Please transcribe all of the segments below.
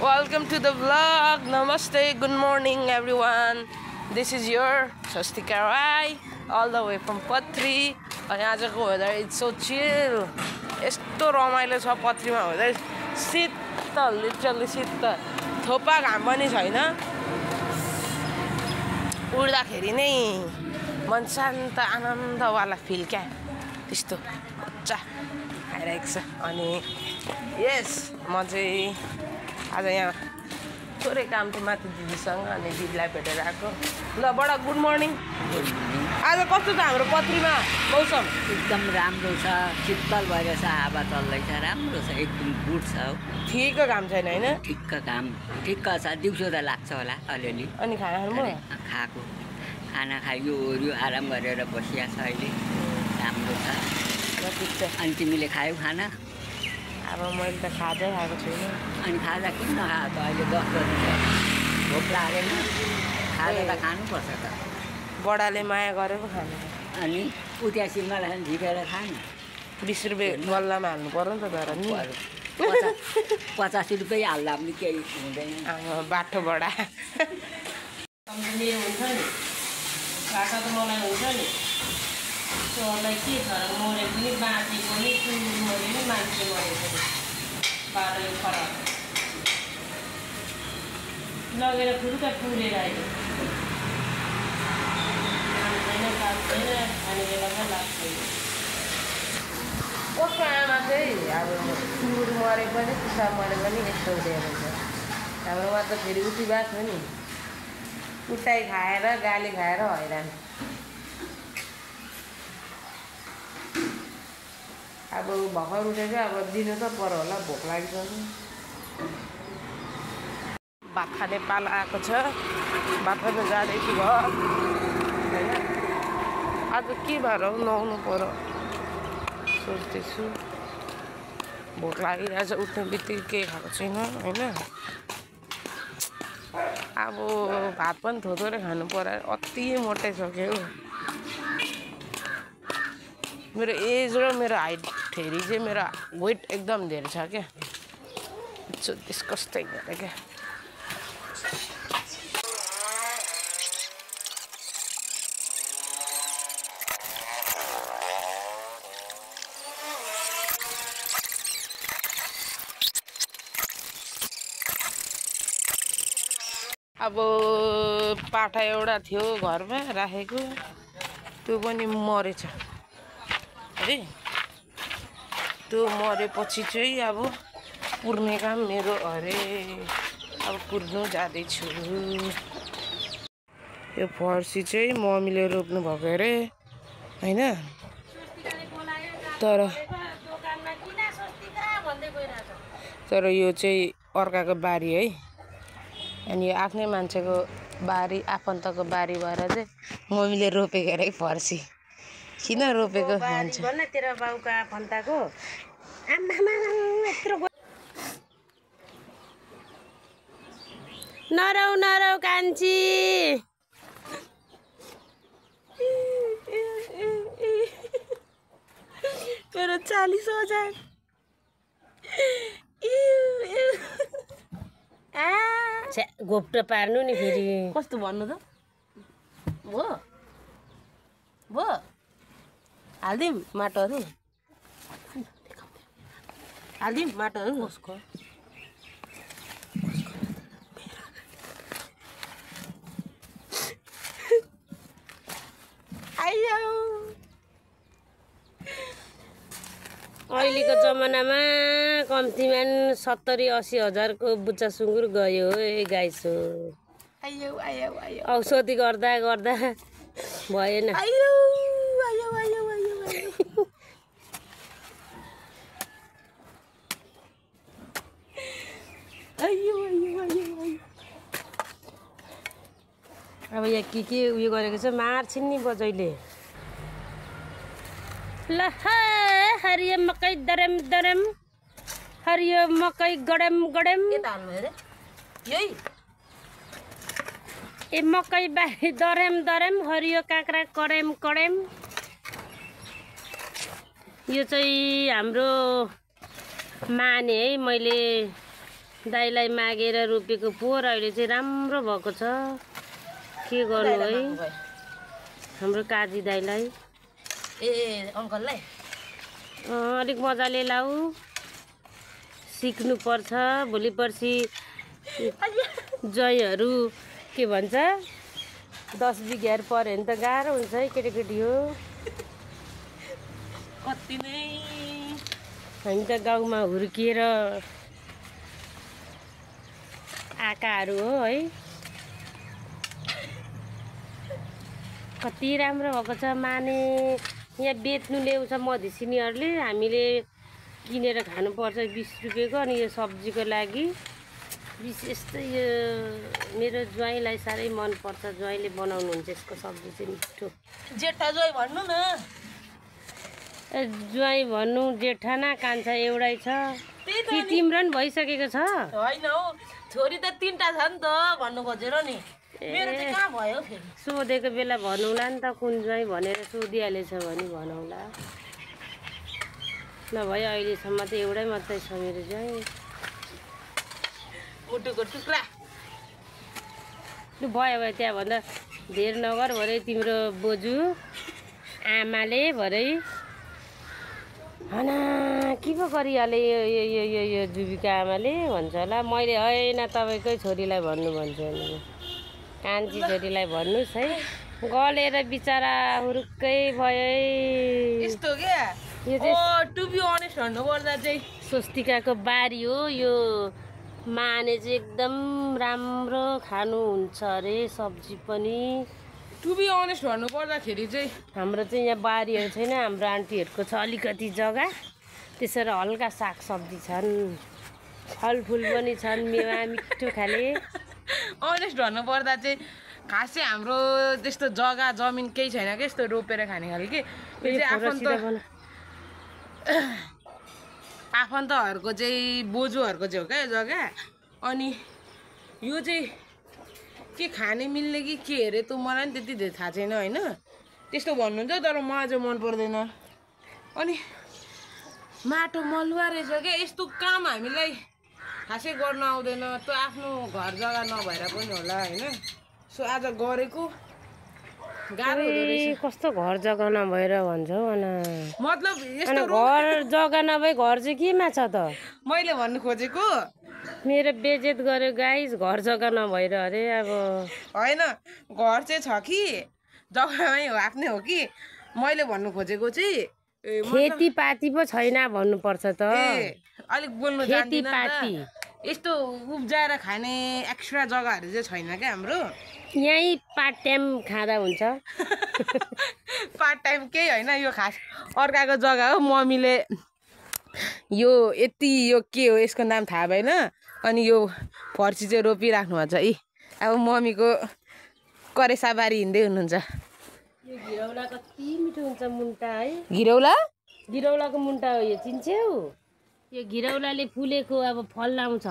Welcome to the vlog. Namaste, good morning everyone. This is your Swastika Rai, all the way from Patri. And आजको weather it's so chill. यस्तो रमाइलो छ पत्रीमा हुँदै शीतल, literally शीतल. थोपा घाम पनि छैन. उड्दाखेरि नै मन शान्त आनन्दवाला फिल क्या त्यस्तो मजा आइरहेको छ. अनि यस म चाहिँ आज यहाँ थोरै काम थियो माथि दिदीसँग अनि दिदीलाई भेटेर आएको. ल बडा गुड मर्निङ. आज कस्तो छ हाम्रो पत्रीमा मौसम? एकदम राम्रो छ, शीतल भइरहेछ, हावा चल्दैछ, राम्रो छ, एकदम गुड छ. ठिकको काम छैन होइन? ठिक्क काम ठिक्क छ. दिउँसो त लाग्छ होला अलिअलि. अनि खाना खानु खाएको खाना खायो ओर्यो आराम गरेर बसिया छ अहिले. राम्रो छ. ठिक छ. अनि तिमीले खायौ खाना? अब मैले त खाँदै खाएको छुइनँ. अनि खाजा किन नखाएको त? अहिले 10 बजी छ, भोक लागेन? खाजा त खानुपर्छ त. बडाले माया गरेको खानु. अनि उतिया सिङ्गला झिकेर खानु. 20 रुपियाँ गल्लामा हाल्नु पर्यो नि त तर नि. 50 रुपियाँ हाल्दा पनि केही हुँदैन. बाटो बडा मेरो हुन्छ नि भाषा त मलाई हुन्छ नि. त्यसलाई के छ र मरे पनि बाँचे पनि कुकुर मऱ्यो नि मान्छे मऱ्यो पनि बाटोले खराब लगेर फुरुका पुरेर आयो. खाने बेलामा लाग्छ. कस्तो आमा चाहिँ अब कुकुर मरे पनि कुसा मरे पनि यस्तो हुँदो रहेछ. हाम्रोमा त फेरि उठी भएको छ नि, कुटाइ खाएर गाली खाएर हैरान. अब भर्खर उठेको अब दिनु त पर्यो होला, भोक लागिसक्यो. भात खाने पालो आएको छ. भात खान जाँदैछु घर होइन. आज के भएर नुहाउनु पर्यो सोच्दैछु. भोक लागिरहेछ. उठ्ने बित्तिकै केही खाएको छैन होइन. अब भात पनि थोरै खानु पर्यो. अति मोटाइसक्यो. मेरो एज र मेरो हाइट फेरि चाहिँ मेरो वेट एकदम धेरै छ क्या. डिस्कस्टिङ भयो क्या. अब पाठा एउटा थियो घरमा राखेको, त्यो पनि मरेछ अरे. त्यो मरेपछि चाहिँ अब पुर्ने काम मेरो अरे. अब पुर्नु जाँदैछु. यो फर्सी चाहिँ मम्मीले रोप्नु भएको अरे होइन. तर यो चाहिँ अर्काको बारी है. अनि यो आफ्नै मान्छेको बारी, आफन्तको बारी भएर चाहिँ मम्मीले रोपेको अरे फर्सी. किन रोपेको भन्छ तेरो बाउका आफन्तको. नरौ नरौ कान्छी. मेरो 40,000 घोप्टो पार्नु नि फेरि. कस्तो भन्नु त भो भो हालिदिउँ माटोहरू. हालिदिउँ माटोहरू. कसको आइयो. अहिलेको जमानामा कम्तीमा 70-80 हजारको बुच्चा सुँगुर गयो है गाइसो. आयो आयो आयो. औषधि गर्दा गर्दा भएन. आयो आयो आयो आयो आयो आयो आयो. अब यहाँ के उयो गरेको छ, मार्छिन् नि बजैले. ल हरियो मकै दरम दरम, हरियो मकै गडम गडम. के त हाल्नु अरे यही ए मकै बारी दरम दरम, हरियो काँक्रा कडेम कडेम. यो चाहिँ हाम्रो माने है. मैले दाइलाई मागेर रोपेको पोहोर अहिले चाहिँ राम्रो भएको छ। के गर्नु है हाम्रो काजी दाइलाई। ए अङ्कललाई अलिक मजाले लाऊ, सिक्नु पर्छ। भोलि पर्सि जयहरू के भन्छ 10 बिघार पऱ्यो भने त गाह्रो हुन्छ है केटाकेटी हो। कति नै हामी त गाउँमा हुर्किएर आकाहरू हो है। कति राम्रो भएको छ। माने यहाँ बेच्नु ल्याउँछ मधेसिनीहरूले, हामीले किनेर खानुपर्छ 20 रुपियाँको। अनि यो सब्जीको लागि विशेष त यो मेरो ज्वाइँलाई साह्रै मनपर्छ। ज्वाइँले बनाउनुहुन्छ यसको सब्जी चाहिँ मिठो। जेठा जोइ भन्नु न। ज्वाइँ भन्नु जेठा न कान्छा एउटै छ कि तिम्रो नि भइसकेको छ? होइन हौ, छोरी त 3टा छ नि त भन्नु खोजेर नि। मेरो चाहिँ कहाँ भयो फेरि? सोधेको बेला भनौँला नि त कुन ज्वाइँ भनेर सोधिहालेछ भने भनौँला। नभए अहिलेसम्म त एउटै मात्रै छ मेरो ज्वाइँ। मुटुको टुक्रा लु भयो भयो, त्यहाँभन्दा धेर नगर भरे तिम्रो बोजू आमाले भरे हना के पो गरिहाले यो जुबिका आमाले भन्छ होला। मैले होइन तपाईँकै छोरीलाई भन्नु भन्छु नि, कान्छी छोरीलाई भन्नुहोस् है। गलेर बिचरा हुरुक्कै भयो है। यस्तो क्या यो चाहिँ टु बी अनेस्ट भन्नुपर्दा चाहिँ स्वस्तिकाको बारी हो यो। माने चाहिँ एकदम राम्रो खानुहुन्छ अरे सब्जी पनि। टु बी अनेस्ट भन्नुपर्दाखेरि चाहिँ हाम्रो चाहिँ यहाँ बारीहरू छैन, हाम्रो आन्टीहरूको छ अलिकति जग्गा। त्यसरी हल्का सागसब्जी छन्, फलफुल पनि छन्, मेवा मिठो खाले। अनेस्ट भन्नुपर्दा चाहिँ खास चाहिँ हाम्रो त्यस्तो जग्गा जमिन केही छैन क्या, यस्तो रोपेर खाने खालके। यो चाहिँ आफन्तहरूको चाहिँ बोजूहरूको चाहिँ हो क्या यो जग्गा। अनि यो चाहिँ के खाने मिल्ने कि के अरे त मलाई पनि त्यति धेरै थाहा छैन होइन। त्यस्तो भन्नुहुन्छ तर मलाई चाहिँ मन पर्दैन। अनि माटो मलुवा रहेछ क्या, यस्तो काम हामीलाई खासै गर्न आउँदैन। त्यो आफ्नो घर जग्गा नभएर पनि होला होइन। सो आज गरेको गाह्रो हुँदो रहेछ। कस्तो घर जग्गा नभएर भन्छौ अना? मतलब यस्तो घर जग्गा नभए घर चाहिँ केमा छ त? मैले भन्नु खोजेको मेरो बेजेत गर्यो गाइस, घर जग्गा नभएर अरे। अब होइन, घर चाहिँ छ कि जग्गामै हो, आफ्नै हो कि। मैले भन्नु खोजेको चाहिँ खेतीपाती पो छैन भन्नुपर्छ त। अलिक बोल्नु जान्दिनँ खेतीपाती नि त। यस्तो उब्जाएर खाने एक्स्ट्रा जग्गाहरू चाहिँ छैन क्या हाम्रो। यहीँ पार्ट टाइम खाँदा हुन्छ। पार्ट टाइम केही होइन, यो खास अर्काको जग्गा हो। मम्मीले यो यति यो के हो यसको नाम थाहा भएन। अनि यो फर्सी चाहिँ रोपिराख्नु भएको छ। अब मम्मीको करेसाबारी हिँड्दै हुनुहुन्छ। यो घिरौला कति मिठो हुन्छ मुन्टा है। घिरौला घिरौलाको मुन्टा हो यो, चिन्छौ? यो घिरौलाले फुलेको अब फल लाउँछ।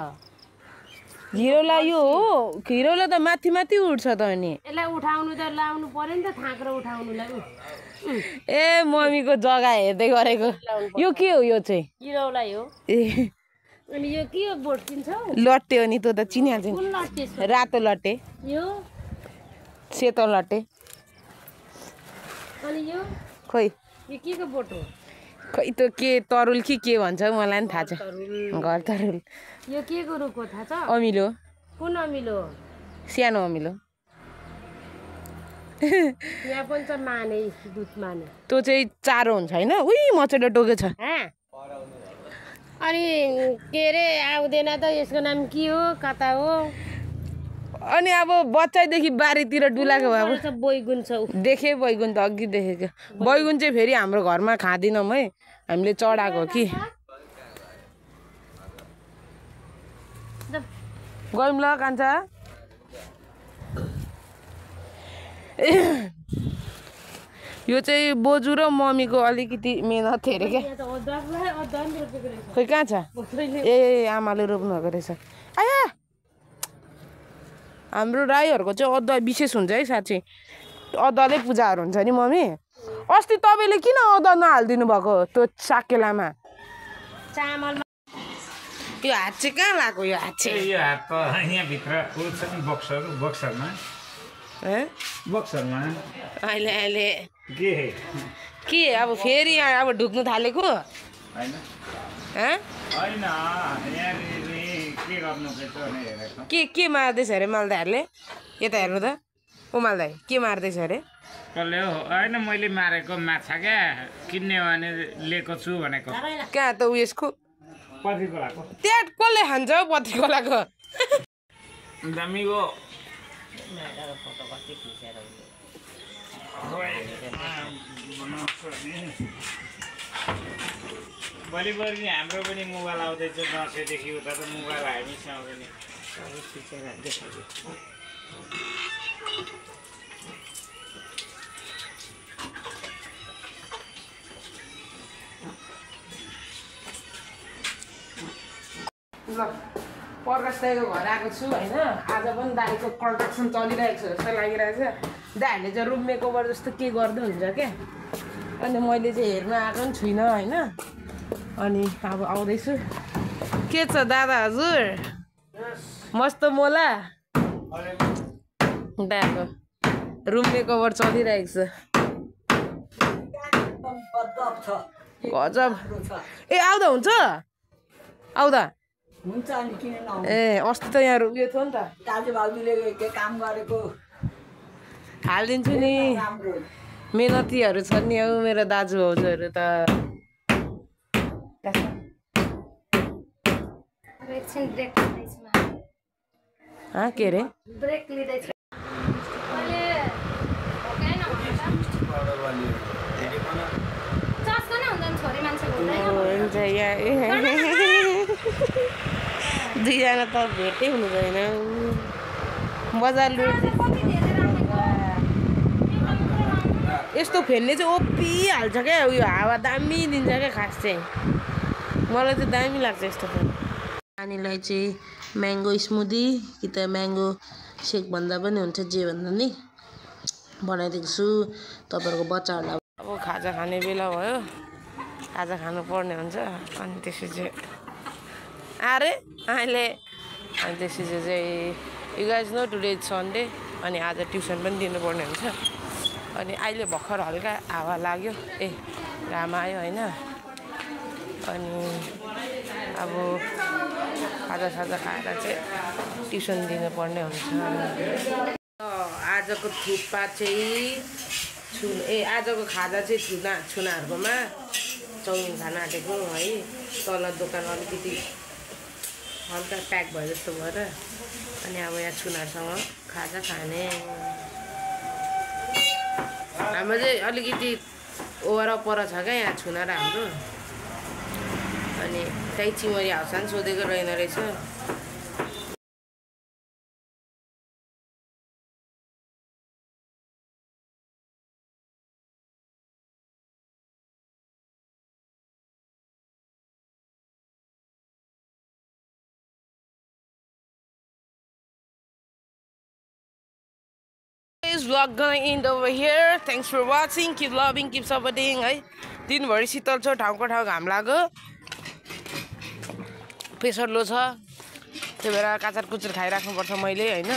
घिरौला यो हो? घिरौला त माथि माथि उठ्छ त। अनि यसलाई उठाउनु त लाउनु पर्यो नि त, थाँक्रो उठाउनुलाई। ए मम्मीको जग्गा हेर्दै गरेको। यो के हो? यो चाहिँ घिरौला हो। ए अनि यो के हो बोट चिन्छौ? लट्टे हो नि, तँ त चिनिहाल्छ कुन नि। लट्टे? रातो लट्टे, यो सेतो लट्टे। अनि यो खोइ यो के को बोट हो? खै त के तरुल कि के भन्छ मलाई पनि थाहा छ। घर तरुल। यो के को रुख हो थाहा छ? अमिलो। कुन अमिलो? सानो अमिलो। यहाँ पनि छ माने, दुध माने। त्यो चाहिँ चारो हुन्छ होइन? उही मचेडो टोके छ। अनि के अरे आउँदैन त, यसको नाम के हो, कता हो? अनि अब बच्चादेखि बारीतिर डुलाएको भए छ बैगुन छ। देखेँ बैगुन त अघि देखेको। बैगुन चाहिँ फेरि हाम्रो घरमा खाँदैनौँ है, हामीले चढाएको हो कि। गयौँ ल कान्छा। यो चाहिँ बोजू र मम्मीको अलिकति मेहनत थियो अरे क्या। खोइ कहाँ छ? ए आमाले रोप्नु भएको रहेछ। आया हाम्रो राईहरूको चाहिँ अदुवा विशेष हुन्छ है साँच्चै। अदुवाले पूजाहरू हुन्छ नि मम्मी। अस्ति तपाईँले किन अदुवा नहालिदिनु भएको त्यो साकेलामा? चामल यो हात चाहिँ कहाँ लाग्यो यो हात चाहिँ यो हात त यहाँभित्र ऊ छ नि बक्सरमा बक्सरमा अहिले के अब फेरि यहाँ अब ढुक्नु थालेको होइन हँ होइन यहाँनिर के गर्नुपर्छ भने हेरेको के मार्दैछ अरे मालदाहरूले यता हेर्नु त ओ मालदाई के मार्दैछ अरे कसले हो होइन मैले मारेको माछा क्या किन्ने भने लिएको छु भनेको कहाँ त उयसको पछि खोलाको त्यहाँ कसले खान्छ हौ पत्ती खोलाको दामीको भोलि हाम्रो पनि मोबाइल आउँदैछ दसैँदेखि उता त मोबाइल हामीसँग आउँदैन ल प्रकाश दाईको घर आएको छु होइन आज पनि दाईको कन्स्ट्रक्सन चलिरहेको छ जस्तो लागिरहेको छ दाईहरूले चाहिँ रुम मेकओभर जस्तो के गर्दै हुन्छ क्या अनि मैले चाहिँ हेर्न आएको पनि छुइनँ होइन अनि अब आउँदैछु के छ दादा हजुर मस्त मोला दाईको रुम मेकओभर चलिरहेको छ गजब ए आउँदा हुन्छ आउँदा हुन्छ अनि किन नआउनु ए अस्ति त यहाँ उयो थियो नि त दाजुभाउजूले के काम गरेको हालिदिन्छु नि राम्रो मेहनतीहरू छन् नि हौ मेरो दाजु भाउजूहरू त एकछिन ब्रेक लिँदैछु के अरे ब्रेक लिँदैछु मैले भोकै नभन्छ चस्को नै हुन्छ नि छोरी मान्छे हुँदैन हुन्छ यहाँ दुईजना त भेटै हुँदैन बजार लुट कति धेरै राम्रो यस्तो फेर्ने चाहिँ ओपी हाल्छ क्या उयो हावा दामी दिन्छ क्या खास चाहिँ मलाई चाहिँ दामी लाग्छ यस्तो फेर्ने नानीलाई चाहिँ म्याङ्गो स्मुदी कि त म्याङ्गो सेक भन्दा पनि हुन्छ जे भन्दा नि बनाइदिएको छु तपाईँहरूको बच्चाहरूलाई अब खाजा खाने बेला भयो खाजा खानु पर्ने हुन्छ अनि त्यसपछि अरे अहिले अनि त्यसपछि चाहिँ you guys know today is Sunday अनि आज ट्युसन पनि दिनुपर्ने हुन्छ अनि अहिले भर्खर हल्का हावा लाग्यो ए घाम आयो होइन अनि अब खाजा खाएर चाहिँ ट्युसन दिनुपर्ने हुन्छ आजको थुक्पा चाहिँ आजको खाजा चाहिँ छुनाहरूकोमा चाउमिन खान आँटेको है तल दोकान अलिकति हल्का प्याक भयो जस्तो भएर अनि अब यहाँ छुनाहरूसँग खाजा खाने हाम्रो चाहिँ अलिकति वरपर छ क्या यहाँ छुना र हाम्रो अनि त्यही चिमरी हाउसान सोधेको रहेन रहेछ Vlog gonna end over here. Thanks for watching. Keep loving, keep supporting. है दिनभरि शीतल छ ठाउँको ठाउँ घाम लाग्यो प्रेसर लो छ त्यही भएर काचार कुचुर खाइराख्नुपर्छ मैले होइन